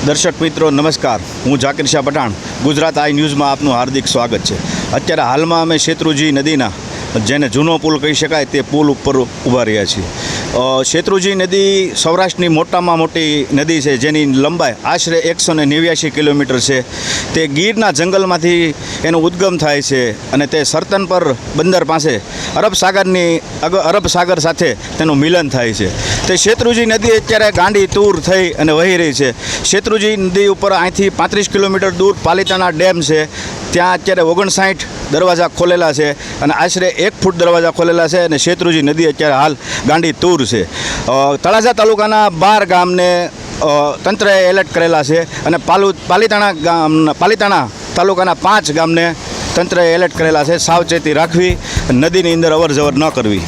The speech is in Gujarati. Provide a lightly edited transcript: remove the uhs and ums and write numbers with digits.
દર્શક મિત્રો નમસ્કાર, હું જાકીર શાહ પઠાણ ગુજરાત આઈ ન્યૂઝમાં આપનું હાર્દિક સ્વાગત છે। અત્યારે હાલમાં અમે શેત્રુંજી નદીના જેને જૂનો પુલ કહી શકાય તે પુલ ઉપર ઊભા રહ્યા છીએ। શેત્રુંજી નદી સૌરાષ્ટ્રની મોટામાં મોટી નદી છે, જેની લંબાઈ આશરે 189 કિલોમીટર છે। તે ગીરના જંગલમાંથી એનો ઉદ્ગમ થાય છે અને તે સરતનપર બંદર પાસે અરબ સાગર સાથે તેનું મિલન થાય છે। તે શેત્રુંજી નદી અત્યારે ગાંડી તૂર થઈ અને વહી રહી છે। શેત્રુંજી નદી ઉપર અહીંથી 35 કિલોમીટર દૂર પાલિતાણા ડેમ છે, ત્યાં અત્યારે 59 દરવાજા ખોલેલા છે અને આશરે 1 ફૂટ દરવાજા ખોલેલા છે અને શેત્રુંજી નદી અત્યારે હાલ ગાંડી તૂર છે। તળાજા તાલુકાના 12 ગામને તંત્રએ એલર્ટ કરેલા છે અને પાલિતાણા તાલુકાના 5 ગામને તંત્રએ એલર્ટ કરેલા છે। સાવચેતી રાખવી, નદીની અંદર અવર જવર ન કરવી।